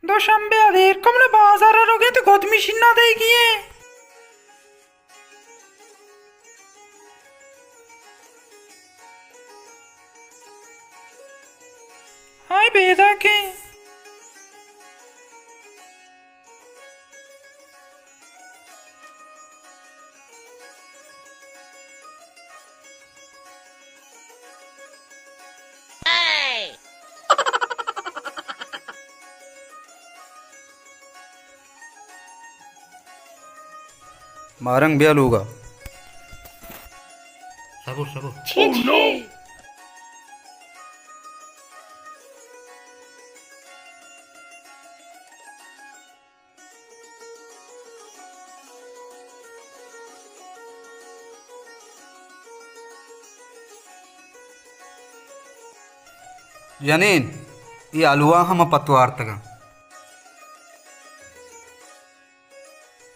Dushanbe adeer komne bazara roge te godmishin na degiye. Hay beda ke. Marang ब्याल होगा। सबूर सबूर जनीन ये अलुआ हम पतवार तक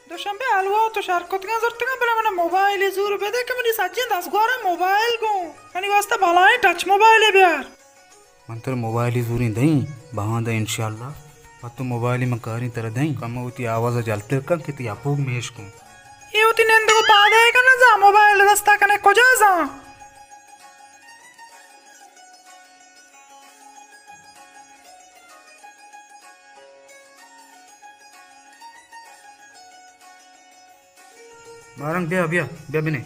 Dushanbe alwa to sharkotga zortga bela mana mobile zur bede kamani sajjen 10 gwara mobile go. Ani wasta balai touch mobile byar. मंतर mobile जूरी दई बांध इंशाल्लाह पत्तो मोबाइल में कारी तरह दई कम होती आवाज जलते का किती अपोग मेश को Ye uti nende go paade kana za mobile dasta kane koja za. Marang ब्या ब्या ब्या बिने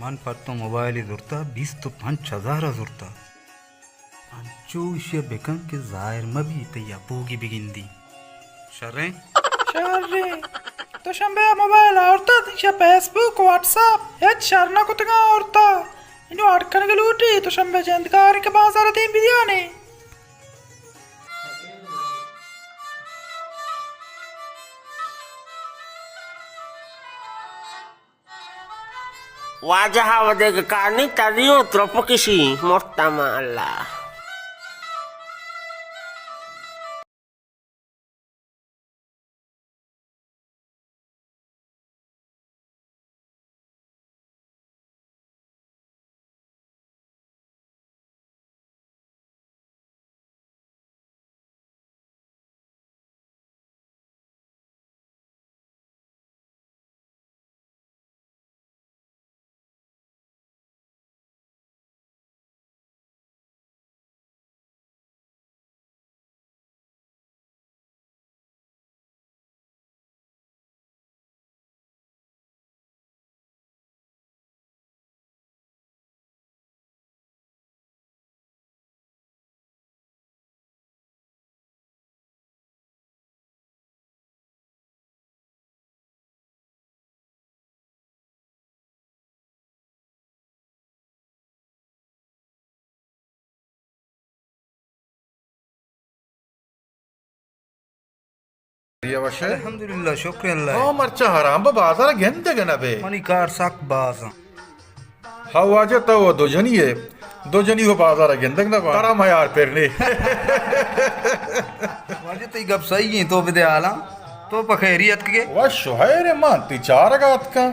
मन पत्तो मोबाइल जुरता 20 तो 5000 जुरता अंचो इशे बेकन के जाहिर मबी तया पोगी बिगिंदी शर्रे Sharre. Dushanbe mobile aurta disha Facebook WhatsApp et sharna kutga aurta. Inu adkan galuti Dushanbe jendkari ke bazara tin bidiyane. Wajah awak kani tadi tropo kisi mortama Allah. Yavaş. अल्हम्दुलिल्लाह शुक्र अल्लाह Ha marça haram ba bazara gende gene be. Money car साक बाजा Havaca ta o dojaniye. Dojani ho bazara gende gene ba. Taram hayar perni. वाजे तई गप सही है तो बिदे आला तो पखैरियत के Wa şohayre man ti çaragat ka.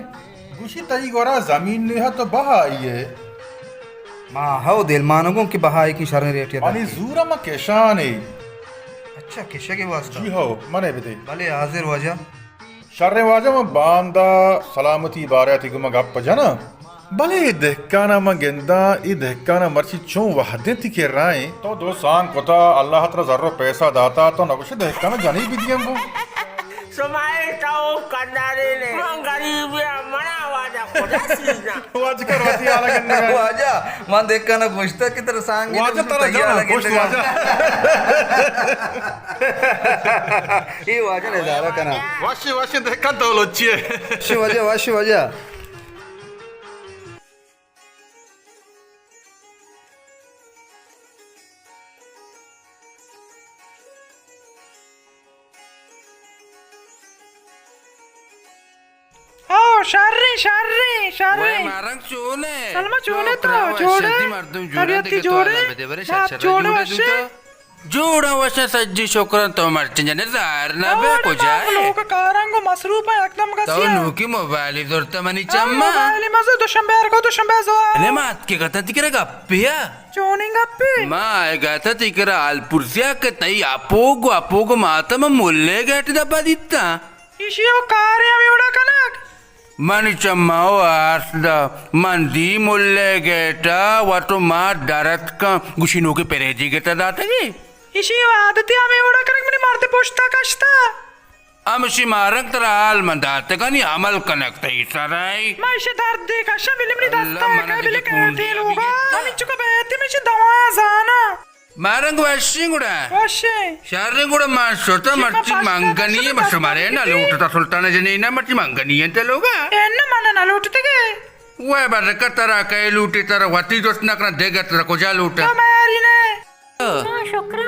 Gushi tayi gora zamin ne ha to baha iye. मां हाउ दिल मानों की बहाई की शरण rate Ani zura ma keshane. अच्छा किशे के वास्ता Ji ho mane bide. भले हाजिर वजह Sharre waja ma banda salamati barati guma gappa jana. Bale dehkana ma genda I dehkana marchi chon wahdeti ke rae to do sang kota Allah hatra zarro paisa data to nagush dehkana jani bidiyam bo. Semai tahu kandari ni. Menggaribi mana wajah koda sih. Waj kar wati ala ganda. वाजा मान देख का ना पूछता कि तेरा सांग Waja tara jana post waja. ये वाजा ले जा रहा कना Washi washi dehkan to lochie. Vashi वजह Oh, sharri. Marang चोने Salma chone to chode. Tabiat ki jode. Naap chode vaše. जोड़ा वशा सज्जी शोकरन तो मर्च जने जार ना बे को जाए लोग कारांगो मसरूफ है एकदम तो गसिया नुकी मोबाइल जोरता मनी चम्मा मोबाइल मजे तो शंबे जो ने मात के गता तिकरे गप्पिया चोनिंग अप्पी मा गता तिकरे आलपुरसिया के तई अपोगो माता म मुल्ले गट दबा दित्ता इशियो कार्य में उड़ा कनक मनी चम्मा आसदा मंदी मुल्ले गेटा वातो मा डरत का गुशिनो के पेरेजी गेटा दातगी इशियो आदती में उड़ा कनक मनी मारते पोष्टा कष्टा आमशी मारक तर आल मंदाते कनी अमल कनक तई सराई माइशे दर्द देखा शबिलिमनी दस्ता अल्लाह है मना बिले के कहते पूंजी लोग अभी गिरता। हम इचको बेहती में दवाया जाना मारंग वशिंगुड़ा वशे शारिंग गुड़ा मा सोता मर्ची मंगनी है बस मारे ना लूटता सुल्तान जनीना मर्ची मंगनी है ते लोगा एन्न मन न लूटते के वह बरकत तरह के लूटी तरह वती दोस्त न करना देगा तरह को जा लूटा हमारी ने शुक्रा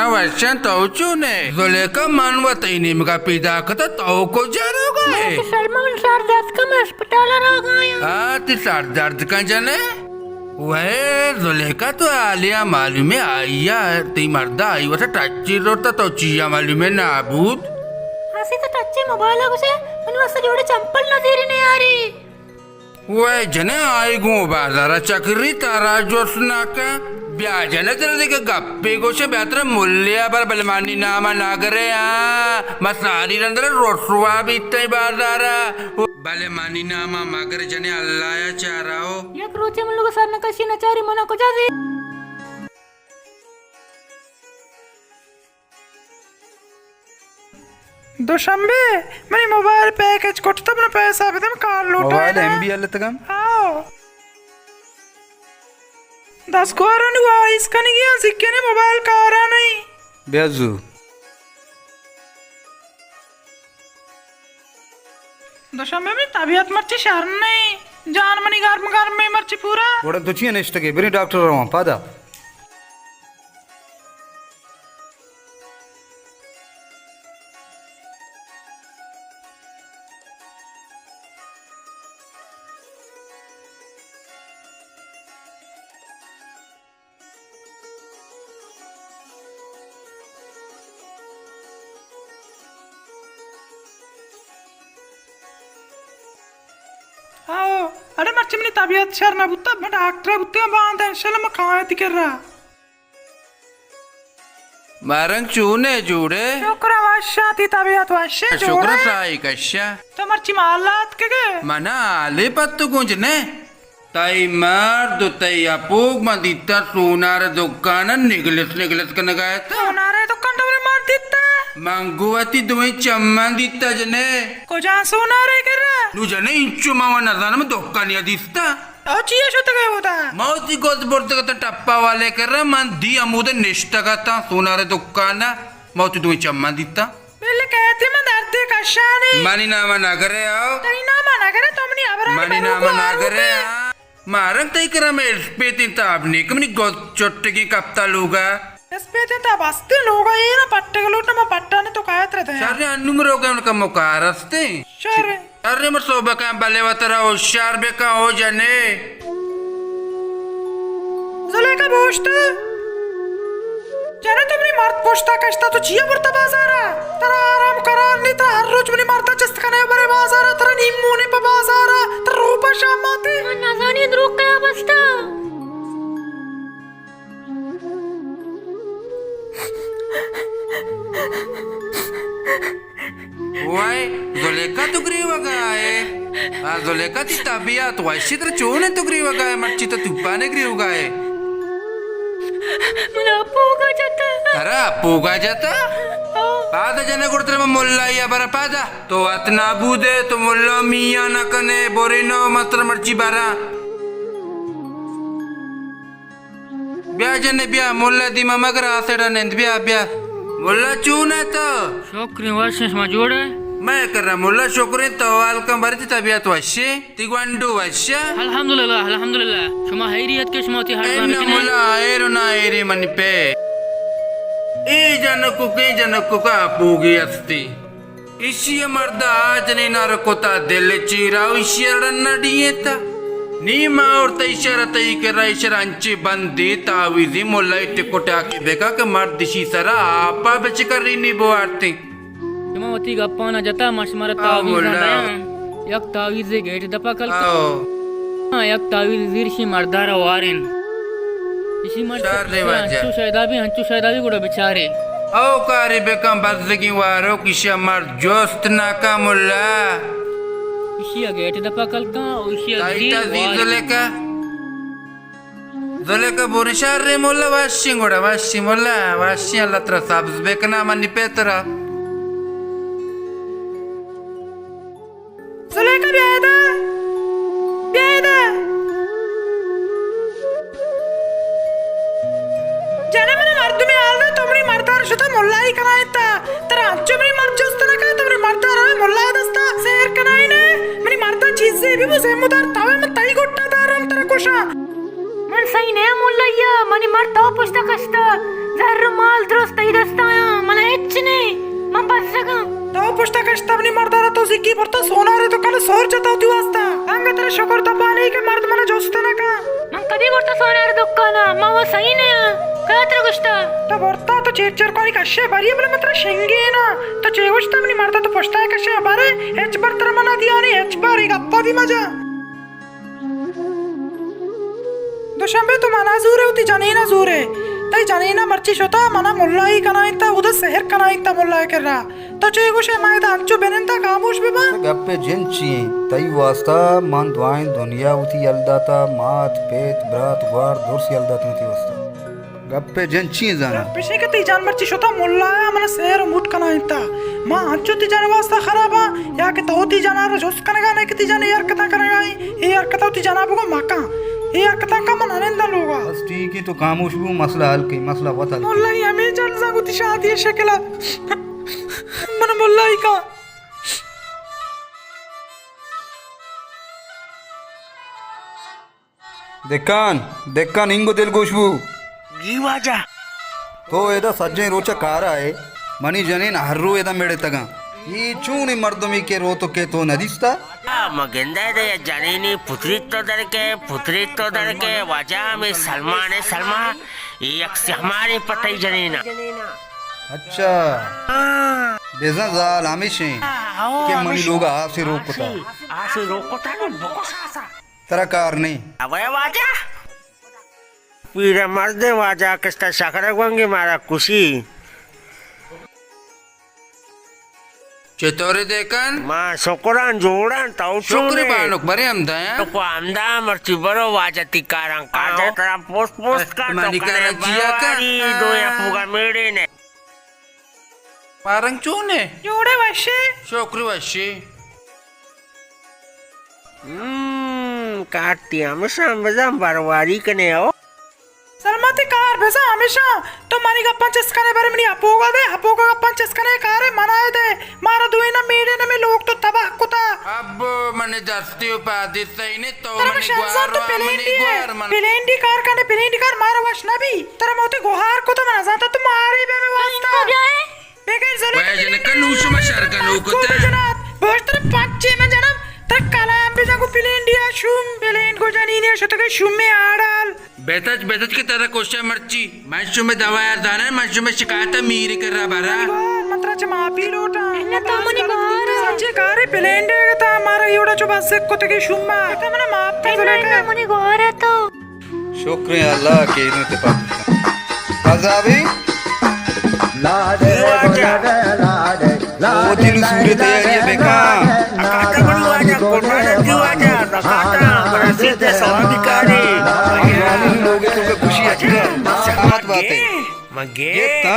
वर्षन तो चुने जोले का मन व तईनी मगा पिदा कता तो को जानो गए सलमान सर दर्द का मैं अस्पताल आ गया ती सर दर्द का जने वह जोले का तो आलिया मालूम है आइया ती मर्दा आई वैसे टच्ची रोता तो चिया मालूम है नाबूद हसी तो टच्चे मोबाइल से मन वैसे जोड़े चंपल नजर नहीं आ रही वह जने आई गो बाजारा चक्री तारा जोसना का ब्याजने तेरे देखे गप्पे को से बेहतर मूल्य पर बलमानी नामा नागरे मसारी रंदर रोसुआ भी इतने बाजारा बलमानी नामा मगर जने अल्लाह या चारा हो या क्रोचे मन लोग सर न कशी नचारी मना को जादी दोशंबे मेरी मोबाइल पैकेज कोट तब ना पैसा भी तुम कार लूटा मोबाइल MBL तकम आओ 10 गोरा नु आइस कनी गया सिक्के ने मोबाइल कारा नहीं बेजू दोशंबे में तबीयत मर्ची शहर नहीं जान मनी गर्म में मर्ची पूरा वोडन तुझी नेक्स्ट के बरी डॉक्टर रवा पादा आओ अरे मर्ची मनी तबीयत शहर ना बुत्ता मैं डॉक्टर बुत्ते बांध है इंशाल्लाह मैं खाए थी कर रहा मारंग चूने जुड़े शुक्र वाशा थी तबीयत वाशे शुक्र जोड़े साई कश्या तो मर्ची मालात के मना आले पत्तु गुंजने ताई मार दो तई अपूग मंदिता सोनार दुकान निगलस कन गया था सोनारे तो कंटोरे मार देता मंगुवती तुम्हें चम्मन दिता जने को जहाँ सोनारे कर रहा नु जने इंचु मावा नजाना में दुकानिया दिसता और चीज़ शुद्ध गए होता मौती गोद बोलते का टप्पा वाले कर रहा मन दी अमूद निष्ठा का था सोनार दुकान मौती तुम्हें चम्मन दिता पहले कहते मैं दर्द का शानी मानी नामा ना करे आओ तई ना मना करे तुम नहीं अबरा मानी नामा ना करे मारंग तई करा में पेती ताबनी कमनी गोद चोट्टे की कप्ता लूगा इस पे तो बस्ते लोग ये ना पट्टे के लूटना मैं पट्टा ने तो कहते रहते हैं सारे अनुमर हो गए उनका मुकारस्ते शर अरे मर सोबा का बले वतरा होशियार बेका हो जाने जुले का पोस्ट जाने तुमने मर्द पोस्टा कष्टा तो जिया बुरता बाजारा तेरा आराम करार नहीं तेरा हर रोज मनी मरता चस्त कने बरे बाजारा तेरा नीमू ने पे बाजारा तेरा रूपा शाम आते नजानी द्रुक का बस्ता वाय जोलेका तुगरीवा गाय जोलेका ती तबियत वाशी तर चोने तुगरीवा गाय मच्छी तो तुपाने ग्रीव गाय मला पोगा जाता अरे पोगा जाता पादा जने कुड़तरे में मुल्ला या बरा पादा तो अतना बूदे तो मुल्ला मिया न कने बोरिनो मत्र मर्ची बारा ब्या जने ब्या मुल्ला दी मगर आसेडा नेंद ब्या ब्या मुल्ला चूने तो शोकरी वर्षस मा जोड़े मैं कर रहा मुल्ला शुक्र तो अलकम बरती तबियत वश्य तिगवंडू वश्य अल्हम्दुलिल्लाह शुमा हैरियत के शुमा ती एन मुल्ला एरो ना एरे मनी पे ए जनकु का पूगी अस्ति इसी मर्दा आज नहीं ना रखोता दिल चीरा इसी रन्ना डिएता नीमा और तैशर तई के राइशर अंची बंदी तावीजी मुल्ला टिकोटा के बेका के मर्दिशी सरा आपा बेच कर नी बोआरती किंमती गप्पा ना जता मशमर तावीज बोला. ना एक तावीज गेट दपा कल आओ एक तावीज वीरशी मर्दारा वारेन इसी चार रिवाज है. हंचू शायदा भी गुड़ा बेचारे औ कारी बेकम बदलगी वारो किसी मर जोस्त ना का मुल्ला इसी गेट दपा कल का इसी ताईता दी Zuleka burisha re mulla washi ngoda washi mulla washi alla tra sabz bekna mani petra Zuleka biada जनमने मर्द में आल रहे तुमरी मर्दार शुद्ध मुल्ला ही कनाई था तेरा अंचु मेरी मर्द जोस्त ना कहे तुमरी मर्दार है मुल्ला है दस्ता शेर कनाई ने मेरी मर्दा चीज़ भी मुझे मुदार तावे में ताई गुट्टा दारम तेरा कुशा मन सही ने मुल्लయ్య मनी मर्दा पुस्तकस्ता जर माल दुरुस्त इदस्ताया मन हेच्चने मन बसगा तो पुस्तक स्टबनी मर्दारा तो सिक्की पड़ता सोना रे तो कल सोर जता होती वास्ता अंग तेरा शुक्र तपा नहीं के मर्द मने जोस्त ना का मन कदी बोलता सोनार दुकाना मा वो सही ने काय तेरा गुस्ता तो बोलता तो चेचर कोई कशे बारी बले मत शेंगे ना तो चेगुश तबनी मर्दा तो पुछता है कशे बारे एच बर तेरा मना दिया नहीं एच बार एक अप्पा भी मजा दुशंबे तो मना जूरे होती जाने ना जूरे तई जाने ना मर्ची शोता मना मुल्ला ही कनाइता उधर शहर कनाइता मुल्ला कर रहा तो चेगुश माय दा अंचु बेनंता खामोश भी बा गप्पे जिंची तई वास्ता मान दुआएं दुनिया उठी यलदाता मात पेट ब्रात ग्वार दुर्स यलदात उठी वास्ता गप्पे जिंची जाना पिछे के ती जान मर्ची शोता मुल्ला है मना शहर मुट कनाइता मां अंचु ती जाने वास्ता खराबा या के तो ती जाना जोस कनेगा नहीं कि ती जाने यार कथा करेगा ये यार कथा ती जाना बगो माका ये यार कथा का मनाने दा लोगा बस ठीक है तो खामोश भी मसला हल कई मसला बता मुल्ला ही हमें जान सा गुती शादी है शक्ला मन मुल्ला ही का देक्कान इंगो दिल गोशबू जीवाजा तो एदा सज्जे रोचा कारा है मनी जनीन हर्रो एदा मेड़े तगा ये चूनी मर्दमी के रो तो के तो नदिस्ता मगेंदा दे जानेनी पुत्री तो दर के वजह में सलमान है सलमा एक से हमारे पटाई जनेना अच्छा बेजा जाल हमेशा के मनी लोग आप से रोकता आसे रोकता तो बहुत सासा तेरा कार नहीं अब वाजा पीरा मर्दे वाजा किसका शकरा गंगे मारा खुशी चेतोरे देखन मां सोकोरान जोड़ान ताऊ छोकरी बानुक बरे हमदा तो को आमदा मर्ची बरो वाजा तिकारं काजे तरा पोस्ट का मानी तो करा जिया का दो या पुगा मेड़े ने पारंग चूने जोड़े वशे छोकरी वशी काटी हमेशा मजाम बारवारी कने हो सलमाती कार बेसा हमेशा तो मानी गप्पा चस्कने बारे में अपोगा गप्पा चस्कने कारे मनाए दे मारा दुई ना मेरे ना में लोग तो तबाह कुता अब मने दस्ती उपाधि सही ने तो तेरा मने शहजाद तो ग्वार पिलेंडी कार कने पिलेंडी कार मारा वशना भी तेरा मोती गुहार को तो मना जाता तुम मारे बे में वास्ता इनको क्या है बेगन जरूर वह जने कनूस में शरकन होता जनाब बहुत तेरे पांचे में जनाब तेरा कलाम पे जाको पिलेंडिया शुम पिलेंड को जानी ने शत के शुम में आड़ाल बेतज की तरह क्वेश्चन मर्ची मंशु में दवाया दाना मंशु में शिकायत मीरी कर रहा बारा मंत्रा च मापी लोटा इन्हें तो मनी बाहर सच्चे कारे पिलेंडे का मारा योड़ा चो बस को तके शुम्मा ते मने माप ते इन्हें मनी गोर है तो शुक्रिया अल्लाह के इन्हें ते पाक आजाबी ओ दिल सूरत है बेका काटा बड़ी वाजा कोटा रखी वाजा काटा बड़ा सीधे स्वाधिकारी लोग तो खुशी अच्छी मत बात है मगे ये ता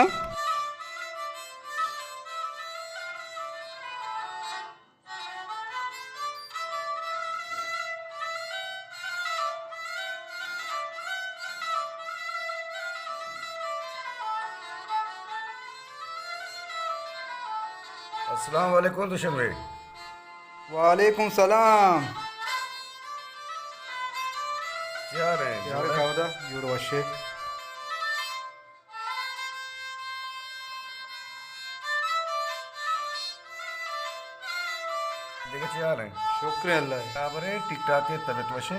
अस्सलाम वालेकुम दुश्मन भाई वालेकुम सलाम क्या रे यार खावदा यूर वशे देखो क्या रे शुक्रिया अल्लाह काबरे टिकटॉक के तबीयत वशे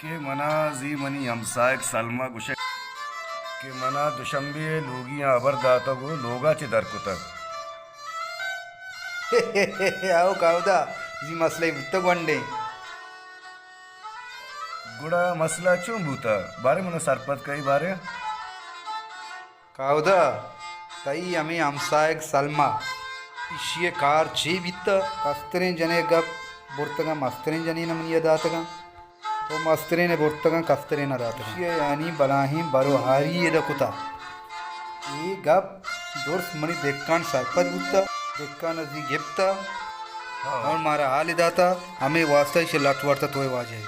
के मना जी मनी हमसायक सलमा गुशे के मना दुशंबे लोगियां अबर दाता गो लोगा चे दरकुता आओ कावदा जी मसले बुत्त गोंडे गुड़ा मसला चूं बूता बारे मना सरपत कई बारे कावदा तई हमें हमसायक सलमा इशिये कार ची बित्त कस्तरे जने गप बुर्तगा मस्तरे जनी नमनिया दातगा तो मस्तरे ने बुर्तगा कस्तरे न दातगा ये यानी बलाही बरोहारी ये दकुता ये गप दोर्स मनी देखकान सरपत बुत्ता देखकान जी गिफ्ता और मारा हाल दाता हमें वास्ता से लट वर्ता तोय वाजे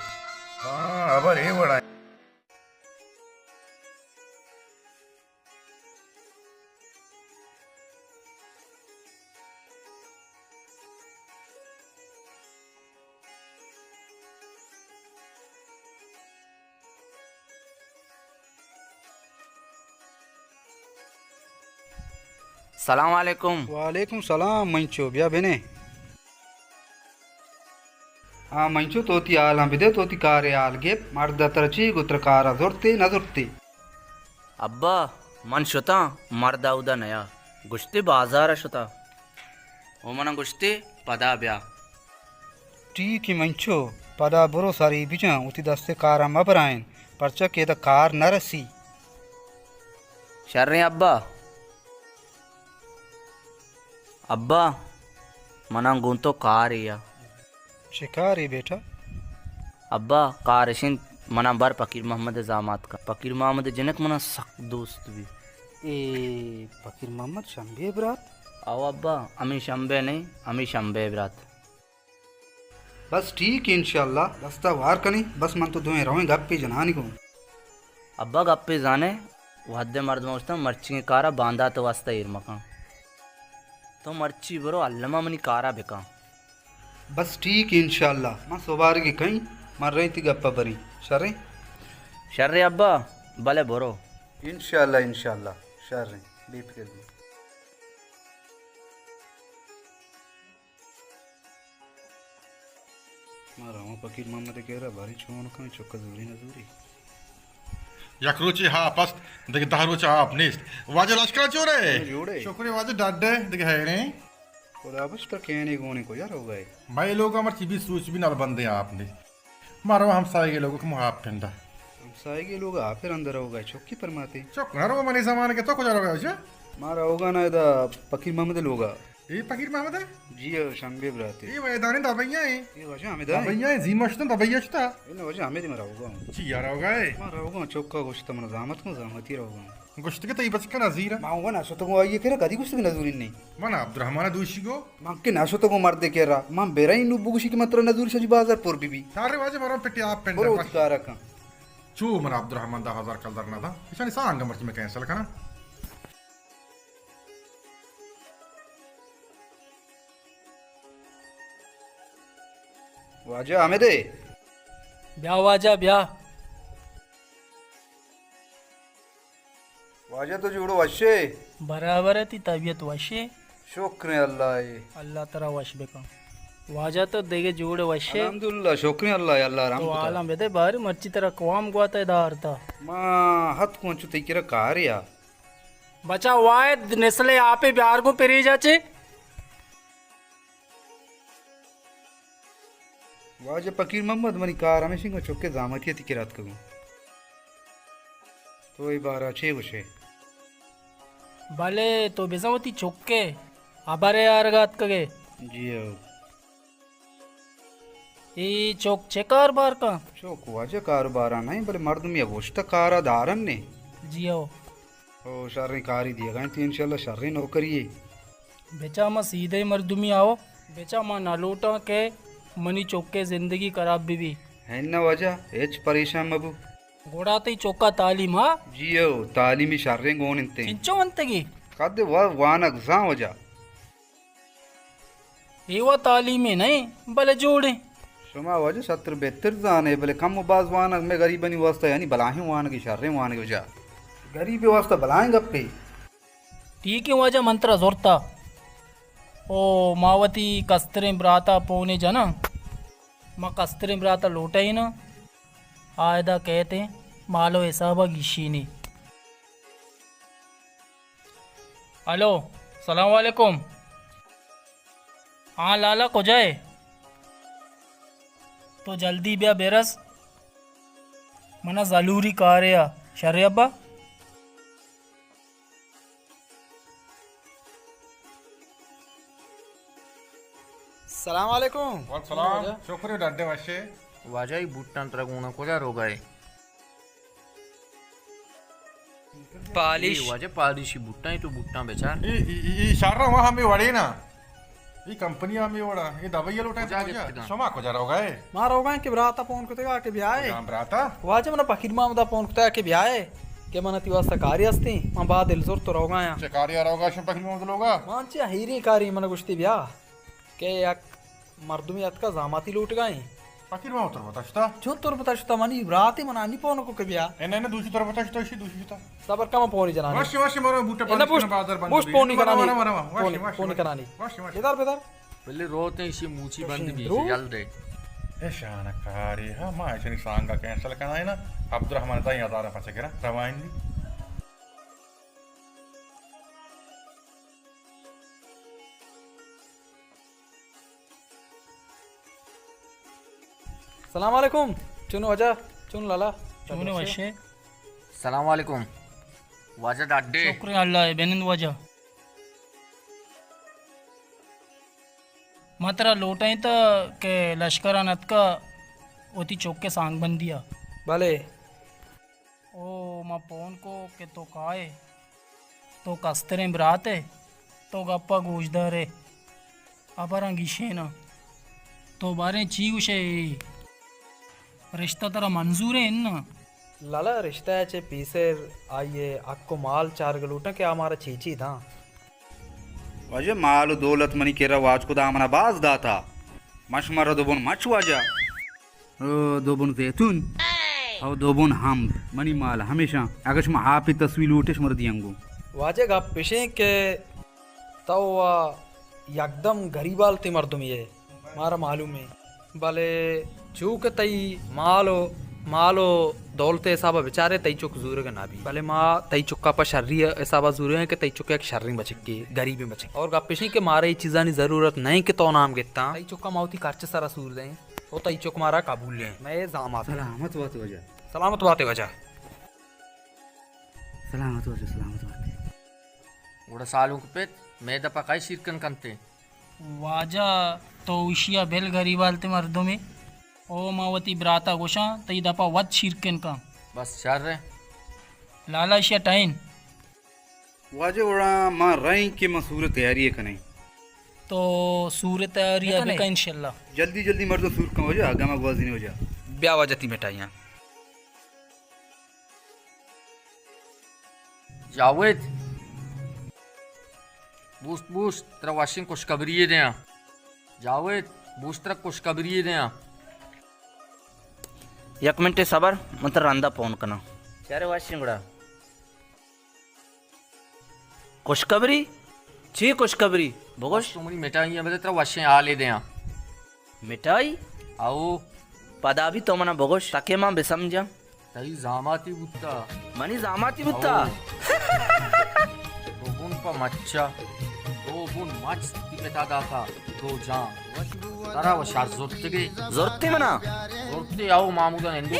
हाँ अबर ये बड़ा सलाम वालेकुम। वालेकुम सलाम मंचो बिया बेने हाँ मंचो तोती आल हम बिदे तोती कारे आल गे मर्द तरची गुत्र कारा जोरते न जोरते अब्बा मन शुता मर्दा उदा नया गुश्ती बाजार शुता ओ मना गुश्ती पदा ब्या ठीक ही मंचो पदा बुरो सारी बिजा उती दस्ते कारा मबरायन परचा के द कार नरसी शर्रे अब्बा अब्बा मना गुंतो कार या शिकारी बेटा अब्बा कार शिन मना बर फकीर मोहम्मद जामात का फकीर मोहम्मद जनक मना सख्त दोस्त भी ए फकीर मोहम्मद शंबे ब्रात आओ अब्बा अमी शंबे नहीं अमी शंबे ब्रात बस ठीक है इंशाल्लाह दस्ता वार कनी बस मन तो दुए रहों गप्पे जनानी को अब्बा गप्पे जाने वहदे मर्द मोस्ता मर्ची के कारा बांधा तो वास्ता इरमका तो मर्ची बरो अल्लमा मनी कारा बेका बस ठीक है इंशाल्लाह मां सोबार की कहीं मर रही थी गप्पा बरी शर्रे शर्रे अब्बा भले बरो इंशाल्लाह इंशाल्लाह शर्रे बेफिक्र भी मारा हूँ फकीर मोहम्मद कह रहा भारी छोन कहीं चौका दूरी नजूरी यकरोची हा पस्त देख दहरोचा आप निस्त वाजे लश्कर चोरे जोड़े शुक्र वाजे डाडे देख है ने खुदा बस तो कहने कोने को यार हो गए भाई लोग हमार चीबी सूच भी नल बंदे आपने मारो हम सारे के लोगों को मुहाफ ठंडा हम सारे के लोग आ फिर अंदर हो गए चौकी परमाते चौक ना रो मनी जमाने के तो कुछ आ रहा मारा होगा ना इधर फकीर मोहम्मद लोगा ये फकीर मोहम्मद है जी शंबे ब्राते ये मैदानी दबैया है ये वजह हमें दा दबैया है जीमश तो दबैया छता इन वजह हमें दी मरा होगा जी यार हो गए मारा होगा चौका गोश्त मन जामत को जामती रहोगा गोश्त के तई बच का नजीर माऊंगा ना सो तो ये कह रहा कदी कुछ भी नजूरी नहीं मना अब्दुर्रहमान दूशी को मां के नाशो तो को मार दे कह रहा मां बेरा इन बुगुशी की मात्र नजूरी सजी बाजार पर बीबी सारे वाजे मारो पेटी आप पेंडा बरो उतारा का चू मना अब्दुर्रहमान दा हजार कल दरना था इशानी सांग मर्ची में कैंसिल करना वाजा हमें दे ब्याह वाजा ब्याह वाजा तो जोड़ो वशे बराबर है ती तबीयत वशे शुक्र है अल्लाह अल्लाह तरा वश बेका वाजा तो देगे जोड़े वशे अल्हम्दुलिल्लाह शुक्र है अल्लाह अल्लाह राम तो आलम बेदे बाहर मर्ची तरह कवाम गुआता दार था मां हत को चु तेरा कार या बचा वायद नेस्ले आपे ब्यार को पेरी जाचे वाजा फकीर मोहम्मद मनी कार हमें सिंह चौके जामती थी रात को तो ये बारह छे वशे भले तो बेजावती चौके आबारे यारगात कगे जी ये चौक चेकार बार का चौक वाजा कारोबार नहीं बड़े मर्दम या गोश्त कारा धारन ने जियो ओ शारी कार ही दिया गए तो इंशाल्लाह शारी नौकरी है बेचा मां सीधे मर्दुमी आओ बेचा मां नालोटा के मनी चौके जिंदगी खराब भी है ना वजह एच परेशान मबू गोड़ाते ही चौका तालीम हाँ जियो तालीमी शारे गोन इंते चिंचो अंतगी कद वाना गुसा वजह एवा तालीम नहीं भले जोड़े शुमा वजह 70-72 जाने भले कम बाज वाना में गरीबनी वास्ता यानी बलाही वाना की शारे वाना की वजह गरीबी वास्ता बलाएं गप्पे ठीक है वजह मंत्रा जोरता ओ मावती कस्तरे ब्राता पौने जना माँ कस्तरे ब्राता लोटा ही ना आयदा कहते मालो हिसाबा गिशीनी। हेलो सलाम वालेकुम। हाँ लाला को जाए तो जल्दी ब्या बेरस मना ज़रूरी कार्य शर्य अब्बा। सलाम वालेकुम। सलाम शुक्र डड्डे वशे वाजाई बूटां तरगुणा को जा रोगाए पालिश वाजे पालिशी बूटां ही तो बूटां बेचा ಈ ಶಾರ ವಾ ಹಮ್ಮಿ ವಡೇನಾ ಈ ಕಂಪನಿ ಹಮ್ಮಿ ವಡ ಈ ದವೈಯ ಲೋಟ ಸೋಮಾ को जा रहा होगा मार होगा कि ब्राता फोन कुते के ब्याह काम राता वाजे मना पखिर मामदा फोन कुते के ब्याह के मन ती वास्ता कार्य असती मा बा दिल जोर तो रोगा या कार्य रोगा शं पखिल मोद लोगा मानचे हिरी कारी मन गुश्ती ब्याह के एक मर्दुमी अत का जामाती लूट गए पखिल मा उतर बताशता जो तोर बताशता मनी ब्राती मना नी फोन को के ब्याह एने दूसरी तरफ बताशता इसी दूसरी तरफ सबर कम फोन जनानी वाशी वाशी मरो बूटा एना पुश बाजार बंद पुश फोन करानी वाशी वाशी फोन करानी वाशी वाशी बेदार बेदार पहले रोते इसी मूची बंद भी रो? जल्द दे ए शान कारी हा मा ऐसे सांगा कैंसिल करना है ना अब्दुर्रहमान ताई आदार पछे करा रवाइंदी सलाम वालेकुम चुनो वजह चुन लाला चूने वशे सलाम वालेकुम वाजा डाडे शुक्र अल्लाह बेनिंद वजह मात्रा लोटा ही तो के लश्कर अनत का ओती चौक के सांग बन दिया भले ओ माँ फोन को के तो काए तो कस्तरे बरात है तो गप्पा गोश्तदार है अपरा गिशे ना तो बारे ची उसे रिश्ता तेरा मंजूर है ना लाला रिश्ता है चे पीसे आइए आपको माल चार गलूटा के हमारा चीची था वाजे माल दौलत मनी केरा वाज को दामना बाज दाता मशमर दोबन मच वाजा दोबन जैतून और दोबन हम मनी माल हमेशा अगश में आप ही तस्वीर लूटेश मर दियांगो वाजे गा पिशे के तो एकदम गरीबाल ती मर्दुम ये मारा मालूम है भले चूक तई मालो दौलते हिसाबा बेचारे तई चुक जूर का ना भी भले माँ तई चुक्का पर शर्री हिसाबा जूर है कि तई चुक्का एक शर्री बचके गरीबी बचके और गपिशी के मारे चीज़ा नी जरूरत नहीं कि तो नाम गेता तई चुक्का माउती कार्च सारा सूर दें वो तई चुक मारा काबूल ले मैं जामा सलामत बात वजह सलामत बात है वजह सलामत वजह सलामत बात उड़ा सालों के पेट मैं दपा काई शिरकन कंते वाजा तो उशिया बेल गरीबालते मर्दों में ओ मावती ब्राता गोशा तई दपा वत शिरकन का बस चार रहे लाला इशिया टाइन वाजे उड़ा मां रही के मसूर तैयारी है कने तो सूरत तैयारी अभी का इंशाल्लाह जल्दी जल्दी मर्दो सूर का हो जा आगा में बाजी नहीं हो जा ब्याह वजती मिठाइयाँ जावेद बूस्ट बूस्ट तेरा वाशिंग खुशखबरी दे जावेद बूस्ट तेरा खुशखबरी दे एक मिनट सबर मंत्र रंदा फोन करना चारे वाशिंगड़ा खुशखबरी छी खुशखबरी भगोश तुम्हारी मिठाई है तेरा वाशिंग आ ले दे मिठाई आओ पदा भी तो मना भगोश ताके मां बेसमझा तई जामाती बुत्ता मनी जामाती बुत्ता दोबुन पा मच्छा दोबुन मच पिता दाता तो जा तारा वो शार जोरते जोरते मना जोरते आओ मामूदा हिंदू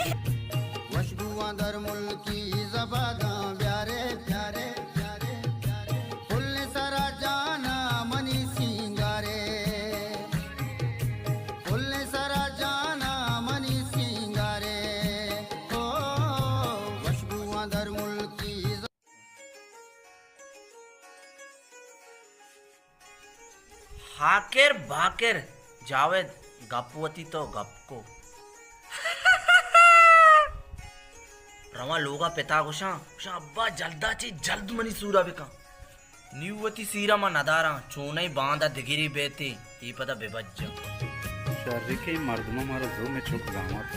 हाकेर भाकेर जावेद गपवती तो गप को रवा लोगा पिता गुशा अब्बा जल्दा ची जल्द मनी सूरा बिका नीवती सीरा मा नदारा चोनई बांधा दिगिरी बेती ई पता बेबज्ज शर्री के मर्दमा मारा जो में चुक जामत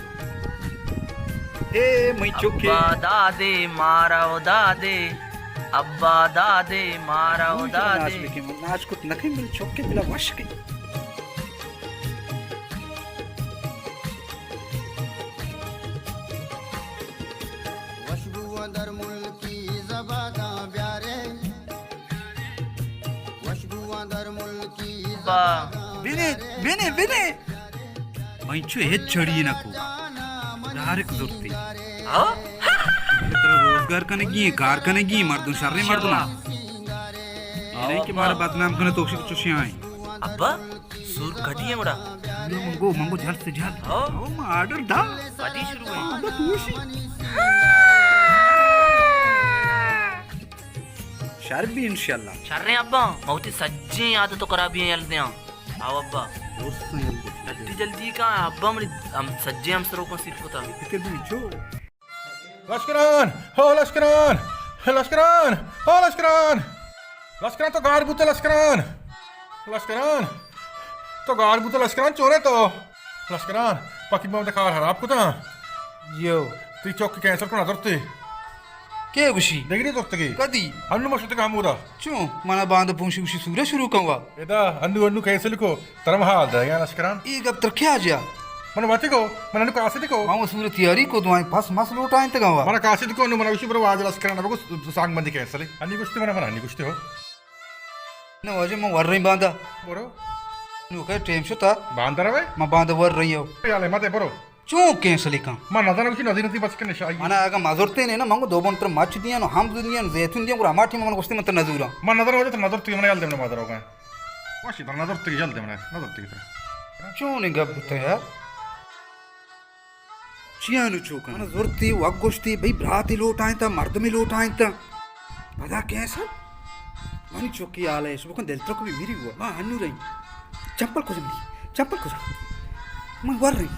ए मैं चुके अब्बा दादे मारा ओ दादे अब्बा दादे मारा ओ दादे नाच कुछ नखे मिल चुक के बिला वश के विने विने विने मंचू हे चढ़ी ना को डायरेक्ट जुर्ती तेरा रोजगार कनेगी कार कनेगी मर्दों शर्रे मर्दों नहीं कि बार बदनाम करने तो कुछ चुशियां आई अब्बा सूर कटी है मुड़ा मंगो जल्द से जल्द ओ ऑर्डर दा कटी शुरू हुई अबे तूशी शर्ब भी इंशाल्लाह शर्रे अब्बा मौती सज्जे याद तो करा भी जल्दी आओ अब्बा जल्दी जल्दी का अब्बा मेरी हम सज्जे हम सरों को सीट पता फिक्र भी जो लश्करान हो लश्करान लश्करान हो लश्करान लश्करान तो गाड़ बुते लश्करान लश्करान तो गाड़ बुते लश्करान चोरे तो लश्करान पाकि बम दिखा हराब को ता यो ती चौक की कैंसर को ना दरते के गुशी देगरी तो तगे कदी अन्नु मशते का हमूदा चो मना बांध पूंशी उशी सूरा शुरू कंवा एदा अन्नु अन्नु कैंसर को तरम हाल दा या लश्करान ई गब तर क्या जा मन बाती को मन अन्नु कासे को मामा सूरत तैयारी को दुआई पास मस लोटाएं तगवा मन कासे को अन्नु मन उशी पर आज लश्करान बको सांग बंदी कैंसर अन्नी कुश्ती मन अन्नी कुश्ती हो न वजे म वर रही बांधा बोरो नु के टेम शता बांदर वे म बांध वर रही हो याले मते बोरो चो कैंसल का मन नजर उशी नदी नदी बस के निशाई मना आगा मजरते ने ना मंगो दो बंतर माच दिया न हम दुनिया न जैतून दिया गुरा माठी मन गोस्ती मत नजूरा मन नजर वजे तो नजर तू मन याल देमने मदर होगा वाशी तर नजर तू याल देमने नजर तू चो ने गब तो यार चियानु चोका मन जरूरती वक गोस्ती भाई भ्राती लोटाएं ता मर्द में लोटाएं ता पता कैसा मनी चौकी आले सुबह दिल तक भी मेरी हुआ मां अन्नू रही चप्पल को जा मैं वर रही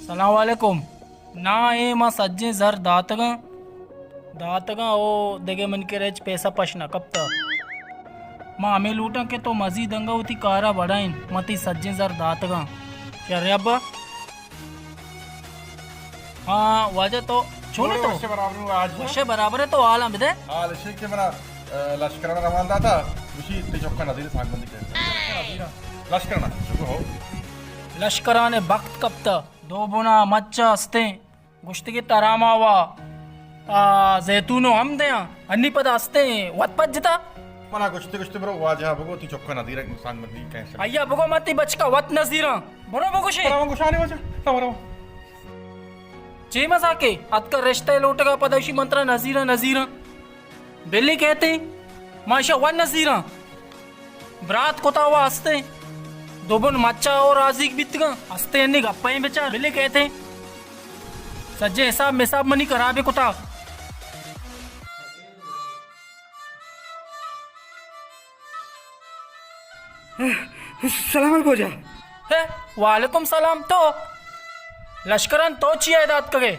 सलाम वालेकुम ना ए मां सज्जे जर दातगा ओ देगे मन के रेज पैसा पशना कब तक मां हमें लूटा के तो मजीद दंगा होती कारा बढ़ाइन मती सज्जे जर दातगा क्या रे अब्बा हाँ वजह तो छोड़ो तो वशे बराबर हूँ आज वशे बराबर है तो आलम बिदे हाल शेख के बना लश्कराना रवाना था उसी ते चौका नदी सांग बंदी के लश्कराना शुरू हो लश्कराने वक्त कब तक दो बुना मच्चा हस्ते गुश्त की तरामावा जैतूनो हम दे अन्नी पद हस्ते वत पज्जता मना कुश्ती कुश्ती बरो वाजा बगो ती चौका नदी रे सांग बंदी कैसे अय्या बगो मती बचका वत नजीरा बरो बगोशे बरो गुशानी वजा तवरो चे मजाके अतका रिश्ते लोटगा पदशी मंत्र नजीरा बिल्ली कहते माशा वन नजीरा ब्रात कोता हुआ हस्ते दोबन मच्चा और आजिक बितगा हस्ते अन्नी गप्पाएं बेचार बिल्ली कहते सज्जे हिसाब मिसाब मनी कराबे कोता सलाम अलैकुम जा है वालेकुम सलाम तो लश्करन तो चिया इदात करे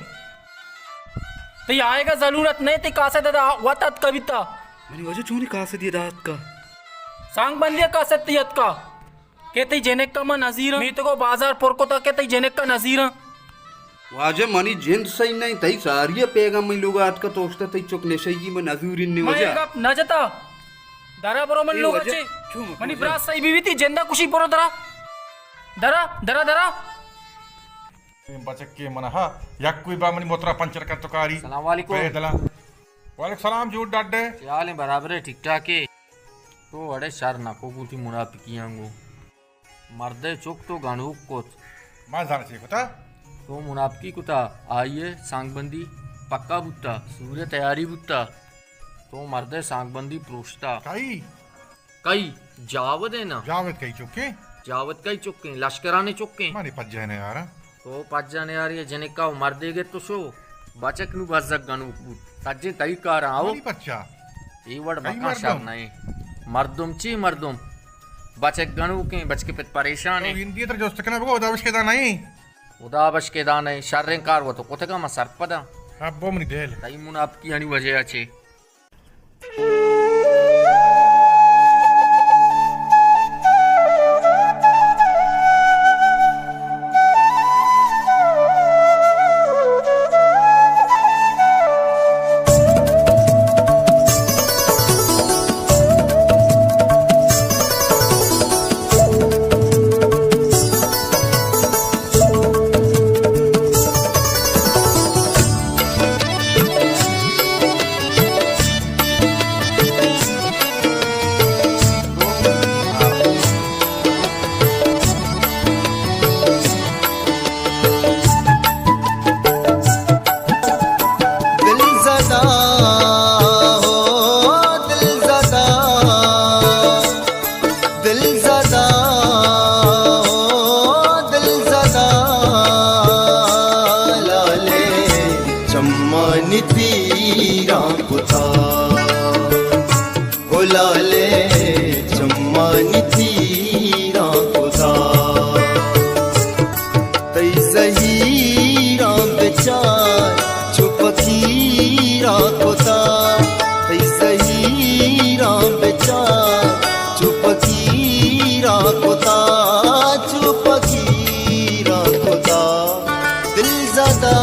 तो ये आएगा जरूरत नहीं थी कासे दादा वतात कविता मैंने वजह चोरी कहा से दिया दात का सांग बंदिया कासे तियत का कहते जेनेक का मन नजीर मी तो को बाजार पुर को तो कहते जेनेक का नजीर वाजे मनी जिंद सही नहीं तई सारिया पेगा मैं लोग आज का तोस्ता तई चुक नेशई में नजूरिन ने वजह मैं न जता दरा बरो मन लोग अच्छे मनी ब्रास सही बीवी थी जिंदा खुशी पुरो दरा दरा दरा दरा बचक के मना हा यक कोई बा मनी मोतरा पंचर का तुकारी सलाम वालेकुम दला वालेकुम सलाम झूठ डाडे चाल है बराबर है ठीक ठाक है तो अड़े शर ना को गुती मुनाफिकियांगो मर्दे चुक तो गाणुक कोच मां जाने से कोता तो मुनाफिकी कुता आइए सांगबंदी पक्का बुत्ता सूर्य तैयारी बुत्ता तो मर्दे सांगबंदी प्रोष्टा कई जावद है ना जावद कई चुके जावद कई चुके लश्कराने चुके माने पज जाने यार तो पज जाने यार ये जने का मर देगे तो शो बचक नु बजक गनु सज्जे तई कार आओ बच्चा ई वर्ड मक्का शब नहीं मर्दुम ची मर्दुम बचक गनु के बच के पित परेशान है हिंदी तर जोस्त कना बगो उदावश के दा नहीं उदावश के दा नहीं शर्रेंकार वो तो कोतगा म सरपदा अब बो मनी देल तई मुनाफिकी हनी वजह আছে तीरा कुता बोलाले चम्मानी तीरा कुता तई सहीरा बेचार चुप तीरा कुता तई सहीरा बेचार चुप तीरा कुता चुप तीरा कुता दिल ज़दा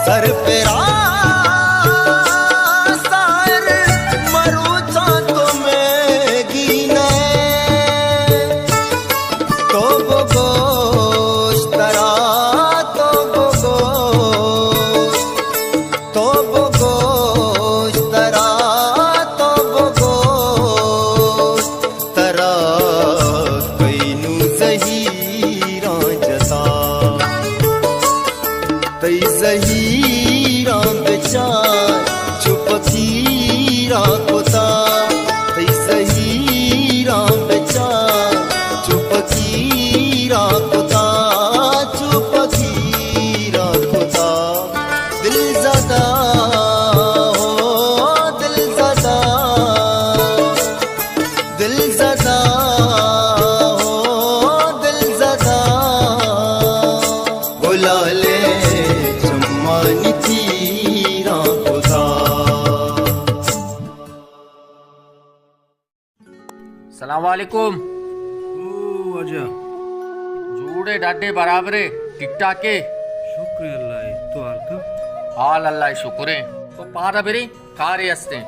सर पे सार मरू तो सलाम वालेकुम। ओ वजह जूड़े डाडे बराबरे टिक टाक के शुक्र अल्लाह तो अर्थ हाल अल्लाह शुक्र है। तो पारा बेरे कार्य हस्ते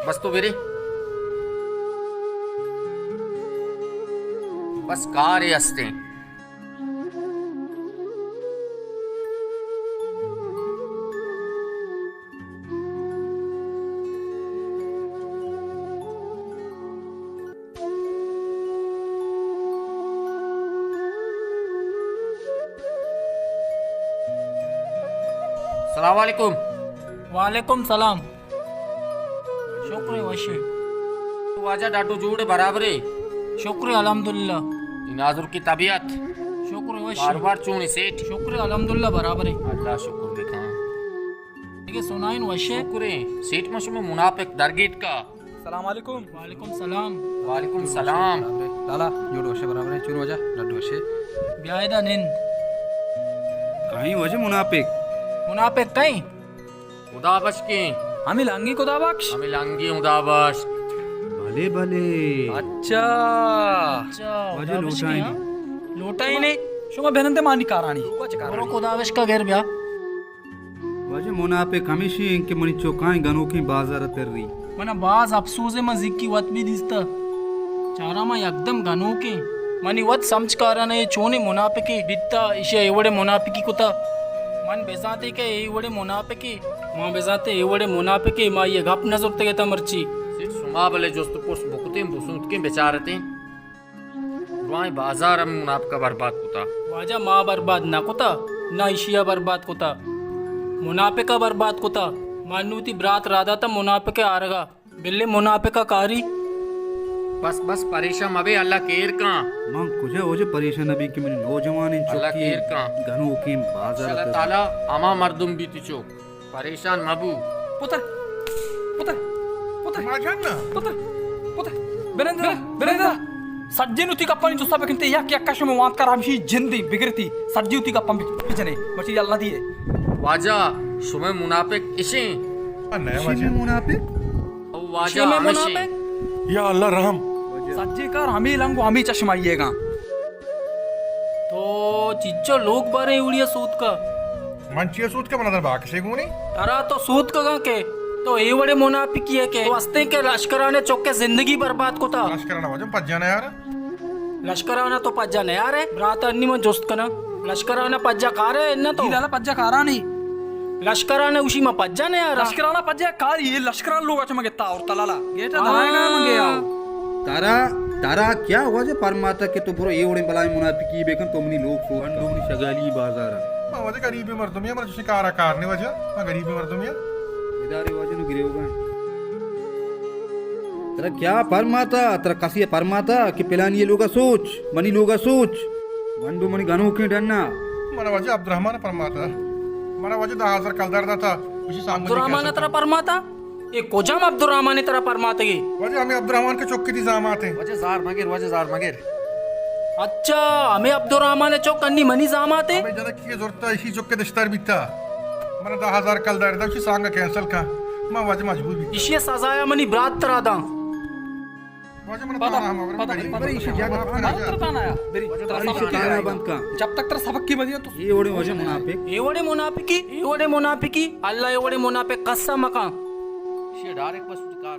बस तो बेरे बस कार्य हस्ते सलाम वालेकुम। वालेकुम सलाम। शुक्र वशे वाजा डाटो जोड़े बराबरे शुक्र अल्हम्दुलिल्लाह। नाजुर की तबीयत शुक्र वशे बार बार चूनी सेठ शुक्र अल्हम्दुलिल्लाह बराबर है। अल्लाह शुक्र देखा ठीक है सुनाइन वशे शुक्र सेठ मशमे मुनाफिक दरगीत का सलाम वालेकुम। वालेकुम सलाम। वालेकुम सलाम। लाला जोड़ वशे बराबर चून वजह डड्डू वशे ब्यायदा निंद कहीं वजह मुनाफिक मुनाफिक कहीं उदाबश के हमें लांगी खुदा बख्श। हमें लांगी उदाबश भले भले अच्छा वजह लोटाई लोटा ही नहीं शुमा बेनंते मानी कारानी और खुदावश का घर ब्या वजह मुनाफिक हमेशा इनके मनी चौकाएं गनों की बाजार तर रही मना बाज अफसोस है मजिक की वत भी दिसता चारा मा एकदम गनो के मनी वत समझ कारा ने चोने मुनाफिकी बित्ता इशे एवडे मुनाफिकी कुता मन बेजाते के एवडे मुनाफिकी मां बेजाते एवडे मुनाफिकी मा ये गप नजर ते ता मर्ची सेठ सुमा बले जोस्त पोस बुकते बुसुंत के बेचारते रुआई बाजार में मुनाफिका बर्बाद कुता वाजा मां बर्बाद ना कुता ना इशिया बर्बाद कुता मुनाफिका बर्बाद कुता मानूती ब्रात राधा ता मुनाफिके आरगा बिल्ले मुनाफिका कारी बस बस परेशान मबे अल्लाह केर का मां कुछ वजह परेशान अभी कि मैंने नौजवान अल्लाह चौकी केर का गनों की बाजार अल्लाह तर ताला अमा मर्दुम बीती चोक परेशान मबू पुत्र पुत्र पुत्र माजान पुत्र पुत्र बेनंदा बेनंदा सज्जन उती कप्पा जुस्ता बकिंते या क्या कशम वांत कर हमशी जिंदी बिगड़ती सज्जी उती कप्पा पिछने मची अल्लाह दिए वाजा शुमे मुनाफिक इशे नया वजह मुनाफिक और वाजा हमेशा या अल्लाह रहम सज्जी कर हमें लंगो हमें चश्माइएगा तो चिच्चो लोग बारे उड़िया सूत का मंचिया सूत के बना बाकी से गुनी तारा तो सूत का के तो एवडे मुनाफिकी है के तो हस्ते के लश्कराने चौके जिंदगी बर्बाद को था लश्कराना वजह पज जाना यार लश्कराना तो पज्जा नहीं आ रहे ब्रात अन्नी में जोस्त कना लश्कराना पज्जा खा रहे ना तो लाला पज्जा कारा नहीं लश्कराने उसी में पज्जा नहीं आ रहा लश्कराना पज्जा कार ये लश्करान लोग अच्छा मगेता और तलाला गेटा धराएगा मंगे आओ तारा तारा क्या हुआ जो परमाता के तो बुरो ये उड़े बलाई मुनाफिकी बेकन तुमनी लोग सो तुमनी शगाली बाजार मैं वजह गरीबी मर्दुमिया मर शिकारा कारने वजह मैं गरीबी मर्दुमिया इदारे वजह नु गिरे होगा तेरा क्या परमाता तेरा कसी परमाता कि पिलानी ये लोगा सोच मनी लोगा सोच वंडो मनी गनो के डरना मना वजह अब्दुर्रहमान परमाता मना वजह 10,000 कलदार था उसी सांग अब्दुर्रहमान तेरा परमाता ये कोजम अब्दुर्रहमान तेरा परमाता की वजह हमें अब्दुर्रहमान के चौकी थी जामात है वजह जार मगेर अच्छा हमें अब्दुर्रहमान चौक अन्नी मनी जामात है हमें जरा की जरूरत है इसी चौक के दस्तार भी था मना 10,000 कलदार था उसी सांग कैंसिल का मैं वजह मजबूर भी इशिया सजाया मनी ब्रात तरा दा वजह मन पता हम पता नहीं इसे क्या करना आया बेरी तारा बंद का जब तक तेरा सबक की बदिया तो ये उड़े वजह मुनाफिक एवडे मुनाफिकी अल्लाह एवडे मुनाफिक कस्सा मका डायरेक्ट बस कार